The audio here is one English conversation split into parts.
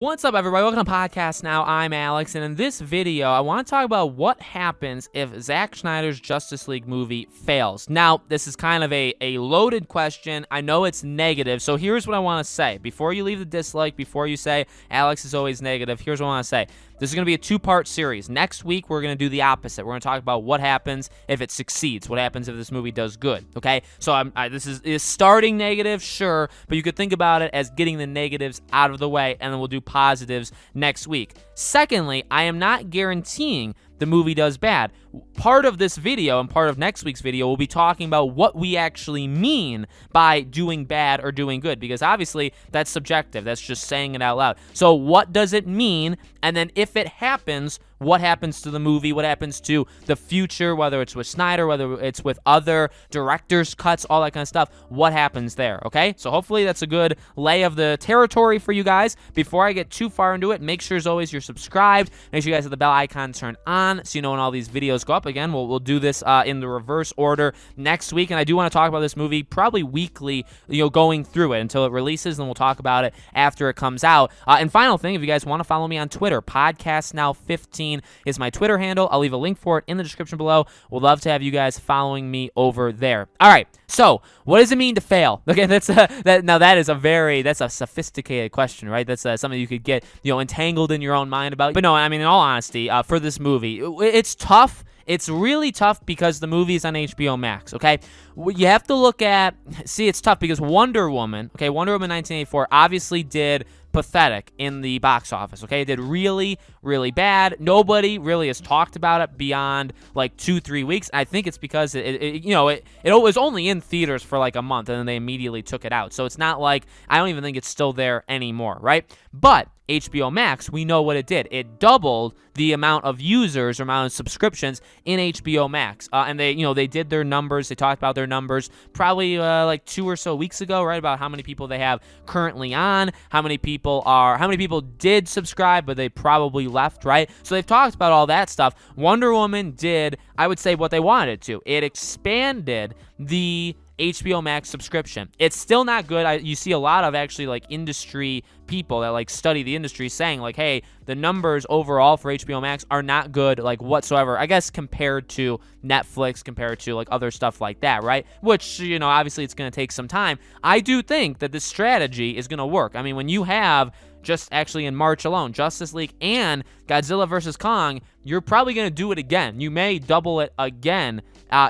What's up, everybody? Welcome to Podcast Now. I'm Alex, and in this video, I want to talk about what happens if Zack Snyder's Justice League movie fails. Now, this is kind of a loaded question. I know it's negative, so here's what I want to say. Before you leave the dislike, before you say, Alex is always negative, here's what I want to say. This is going to be a two-part series. Next week, we're going to do the opposite. We're going to talk about what happens if it succeeds, what happens if this movie does good, okay? So this is starting negative, sure, but you could think about it as getting the negatives out of the way, and then we'll do positives next week. Secondly, I am not guaranteeing the movie does bad. Part of this video and part of next week's video will be talking about what we actually mean by doing bad or doing good, because obviously that's subjective. That's just saying it out loud. So what does it mean? And then if it happens, what happens to the movie? What happens to the future, whether it's with Snyder, whether it's with other director's cuts, all that kind of stuff? What happens there, okay? So hopefully that's a good lay of the territory for you guys. Before I get too far into it, make sure as always you're subscribed. Make sure you guys have the bell icon turned on so you know when all these videos go up. Again, we'll do this in the reverse order next week, and I do want to talk about this movie probably weekly, going through it until it releases, and we'll talk about it after it comes out. And final thing, if you guys want to follow me on Twitter, PodcastNow15 is my Twitter handle. I'll leave a link for it in the description below. Would love to have you guys following me over there. All right, so what does it mean to fail? Okay, that's a sophisticated question, right? That's something you could get entangled in your own mind about. But no, I mean, in all honesty, for this movie, it's tough. It's really tough because the movie is on HBO Max, okay? You have to look at, it's tough because Wonder Woman 1984 obviously did pathetic in the box office, okay? It did really, really bad. Nobody really has talked about it beyond like 2-3 weeks. I think it's because it was only in theaters for like a month and then they immediately took it out. So it's not like, I don't even think it's still there anymore, right? But HBO Max, we know what it did. It doubled the amount of users or amount of subscriptions in HBO Max. And they did their numbers. They talked about their numbers probably like 2 or so weeks ago, right? About how many people they have currently on, how many people did subscribe, but they probably left, right? So they've talked about all that stuff. Wonder Woman did, I would say, what they wanted to. It expanded the HBO Max subscription. It's still not good. You see a lot of actually like industry people that like study the industry saying like, hey, the numbers overall for HBO Max are not good like whatsoever, I guess, compared to Netflix, compared to like other stuff like that, right? Which, obviously it's going to take some time. I do think that this strategy is going to work. I mean, when you have just actually in March alone, Justice League and Godzilla vs. Kong, you're probably going to do it again. You may double it again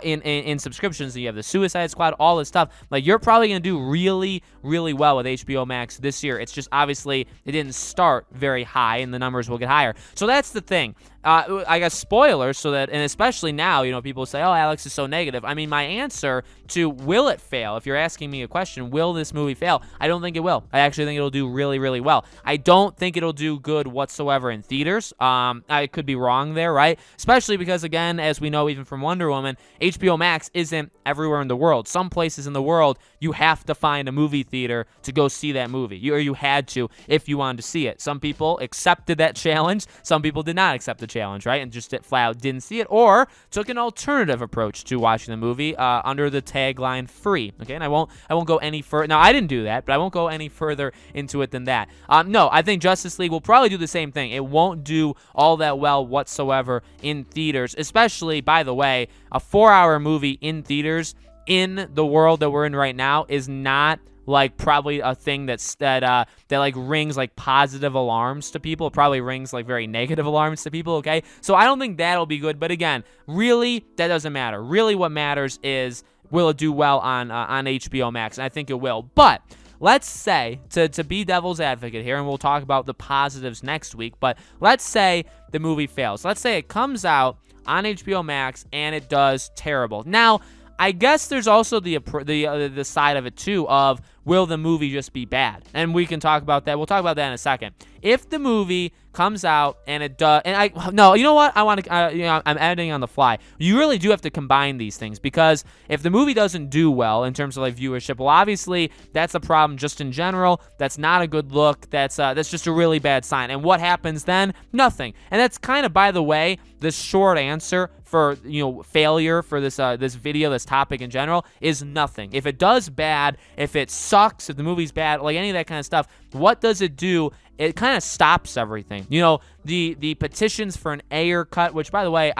in subscriptions. You have the Suicide Squad, all this stuff. Like, you're probably going to do really, really well with HBO Max this year. It's just obviously it didn't start very high, and the numbers will get higher. So that's the thing. I guess spoilers, and especially now, people say, oh, Alex is so negative. I mean, my answer to will it fail, if you're asking me a question, will this movie fail? I don't think it will. I actually think it'll do really, really well. I don't think it'll do good whatsoever in theaters. I could be wrong there, right? Especially because, again, as we know even from Wonder Woman, HBO Max isn't everywhere in the world. Some places in the world, you have to find a movie theater to go see that movie. You had to if you wanted to see it. Some people accepted that challenge. Some people did not accept the challenge, right? And just flat out didn't see it, or took an alternative approach to watching the movie under the tagline free. Okay, and I won't go any further. Now, I didn't do that, but I won't go any further into it than that. No, I think Justice League will probably do the same thing. It won't do all that well whatsoever in theaters, especially, by the way, a 4-hour movie in theaters in the world that we're in right now is not like probably a thing that like rings like positive alarms to people. It probably rings like very negative alarms to people, okay? So I don't think that'll be good, but again, really, that doesn't matter. Really what matters is, will it do well on HBO Max? And I think it will. But let's say, to be devil's advocate here, and we'll talk about the positives next week, but let's say the movie fails. Let's say it comes out on HBO Max and it does terrible. Now, I guess there's also the side of it too of, will the movie just be bad? And we can talk about that. We'll talk about that in a second. If the movie comes out and it does, you know what? I'm editing on the fly. You really do have to combine these things, because if the movie doesn't do well in terms of like viewership, well, obviously that's a problem just in general. That's not a good look. That's just a really bad sign. And what happens then? Nothing. And that's kind of, by the way, the short answer for failure for this video, this topic in general, is nothing. If it does bad, if it sucks, if the movie's bad, like any of that kind of stuff, what does it do? It kind of stops everything. The petitions for an Ayer cut, which, by the way,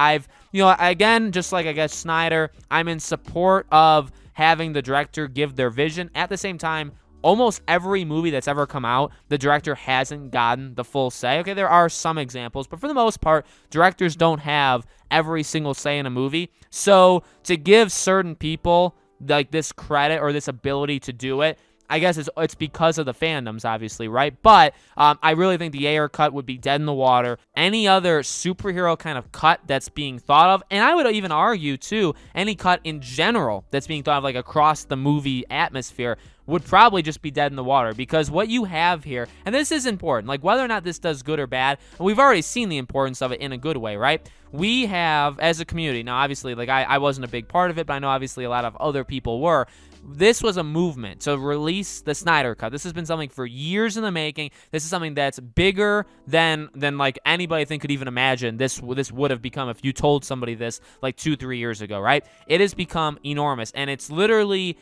again, just like I guess Snyder, I'm in support of having the director give their vision. At the same time, almost every movie that's ever come out, the director hasn't gotten the full say. Okay, there are some examples, but for the most part, directors don't have every single say in a movie. So to give certain people like this credit or this ability to do it, I guess it's because of the fandoms, obviously, right? But I really think the Ayer cut would be dead in the water. Any other superhero kind of cut that's being thought of, and I would even argue, too, any cut in general that's being thought of, like across the movie atmosphere, would probably just be dead in the water, because what you have here, and this is important, like whether or not this does good or bad, and we've already seen the importance of it in a good way, right? We have, as a community, now obviously, like I wasn't a big part of it, but I know obviously a lot of other people were. This was a movement to release the Snyder Cut. This has been something for years in the making. This is something that's bigger than like anybody I think could even imagine this would have become if you told somebody this like 2-3 years ago, right? It has become enormous, and it's literally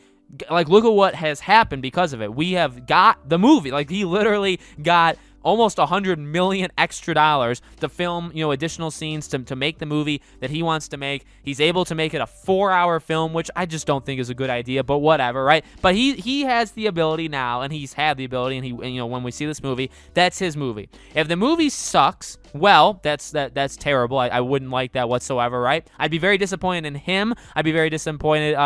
like, look at what has happened because of it. We have got the movie. Like, he literally got almost $100 million extra dollars to film, additional scenes to make the movie that he wants to make. He's able to make it a 4-hour film, which I just don't think is a good idea, but whatever, right? But he has the ability now, and he's had the ability, and when we see this movie, that's his movie. If the movie sucks, well, that's terrible. I wouldn't like that whatsoever, right? I'd be very disappointed in him. I'd be very disappointed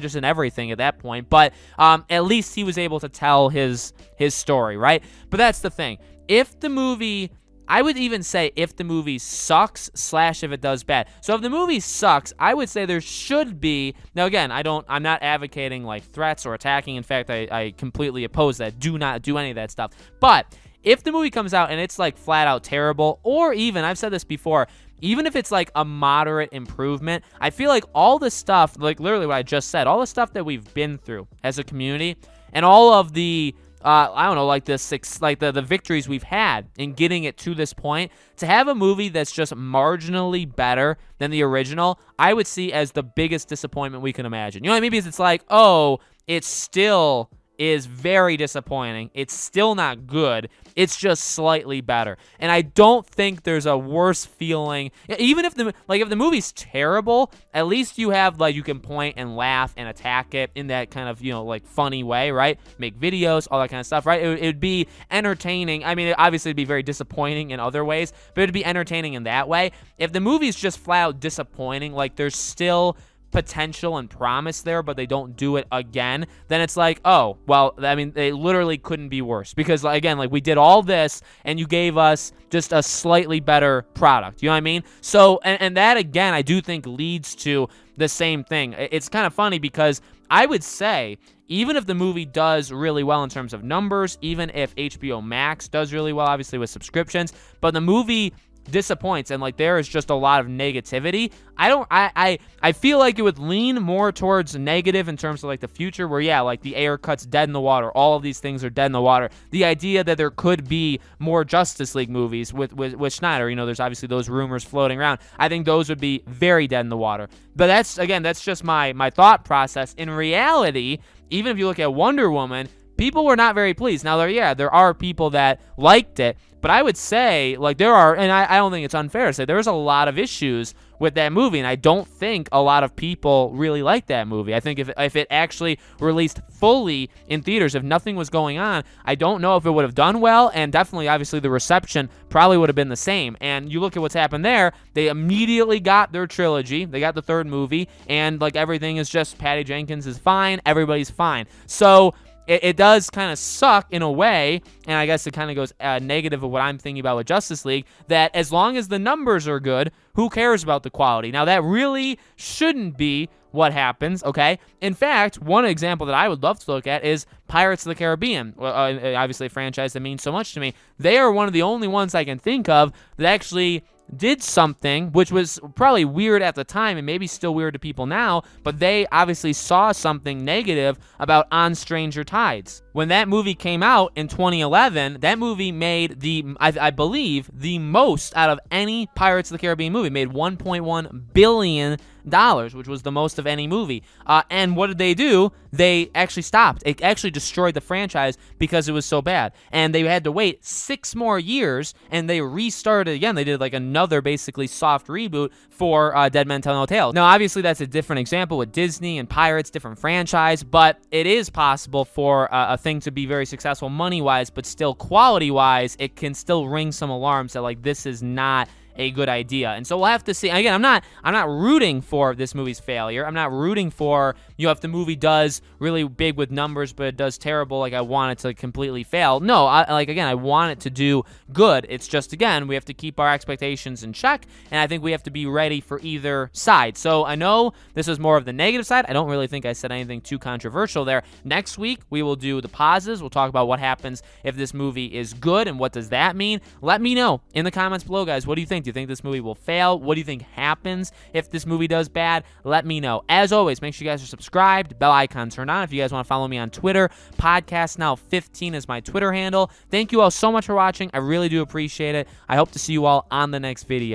just in everything at that point. But at least he was able to tell his story, right? But that's the thing. If the movie, I would even say if the movie sucks / if it does bad. So if the movie sucks, I would say there should be, now again, I'm not advocating like threats or attacking. In fact, I completely oppose that. Do not do any of that stuff. But if the movie comes out and it's like flat out terrible, or even, I've said this before, even if it's like a moderate improvement, I feel like all the stuff, like literally what I just said, all the stuff that we've been through as a community, and all of the I don't know, like the victories we've had in getting it to this point, to have a movie that's just marginally better than the original, I would see as the biggest disappointment we can imagine. You know what I mean? Because it's like, oh, it still is very disappointing. It's still not good. It's just slightly better. And I don't think there's a worse feeling. Even if the movie's terrible, at least you have, like, you can point and laugh and attack it in that kind of, like, funny way, right? Make videos, all that kind of stuff, right? It would be entertaining. I mean, obviously it'd be very disappointing in other ways, but it'd be entertaining in that way. If the movie's just flat out disappointing, like, there's still potential and promise there, but they don't do it again, then it's like, oh, well, I mean, it literally couldn't be worse, because again, like, we did all this and you gave us just a slightly better product, you know what I mean? So, and that again, I do think leads to the same thing. It's kind of funny because I would say, even if the movie does really well in terms of numbers, even if HBO Max does really well, obviously with subscriptions, but the movie disappoints and like there is just a lot of negativity, I feel like it would lean more towards negative in terms of like the future, where yeah, like the Ayer cut's dead in the water, all of these things are dead in the water. The idea that there could be more Justice League movies with Snyder, there's obviously those rumors floating around, I think those would be very dead in the water. But that's just my thought process. In reality, even if you look at Wonder Woman, people were not very pleased. Now, there are people that liked it, but I would say, like, there are, and I don't think it's unfair to say, there's a lot of issues with that movie, and I don't think a lot of people really like that movie. I think if it actually released fully in theaters, if nothing was going on, I don't know if it would have done well, and definitely, obviously, the reception probably would have been the same. And you look at what's happened there, they immediately got their trilogy, they got the third movie, and, like, everything is just, Patty Jenkins is fine, everybody's fine. So it does kind of suck in a way, and I guess it kind of goes negative of what I'm thinking about with Justice League, that as long as the numbers are good, who cares about the quality? Now, that really shouldn't be what happens, okay? In fact, one example that I would love to look at is Pirates of the Caribbean, obviously a franchise that means so much to me. They are one of the only ones I can think of that actually did something which was probably weird at the time and maybe still weird to people now, but they obviously saw something negative about On Stranger Tides. When that movie came out in 2011, that movie made I believe, the most out of any Pirates of the Caribbean movie. It made $1.1 billion, which was the most of any movie. And what did they do? They actually stopped. It actually destroyed the franchise because it was so bad. And they had to wait 6 more years, and they restarted again. They did like another basically soft reboot for Dead Men Tell No Tales. Now, obviously, that's a different example with Disney and Pirates, different franchise, but it is possible for a thing to be very successful money-wise, but still quality-wise, it can still ring some alarms that like this is not a good idea. And so we'll have to see. Again, I'm not rooting for this movie's failure. I'm not rooting for, if the movie does really big with numbers, but it does terrible, like I want it to completely fail. No, I want it to do good. It's just, again, we have to keep our expectations in check, and I think we have to be ready for either side. So I know this is more of the negative side. I don't really think I said anything too controversial there. Next week, we will do the positives. We'll talk about what happens if this movie is good, and what does that mean. Let me know in the comments below, guys. What do you think? Do you think this movie will fail? What do you think happens if this movie does bad? Let me know. As always, make sure you guys are subscribed, bell icon turned on. If you guys want to follow me on Twitter, Podcast Now 15 is my Twitter handle. Thank you all so much for watching. I really do appreciate it. I hope to see you all on the next video.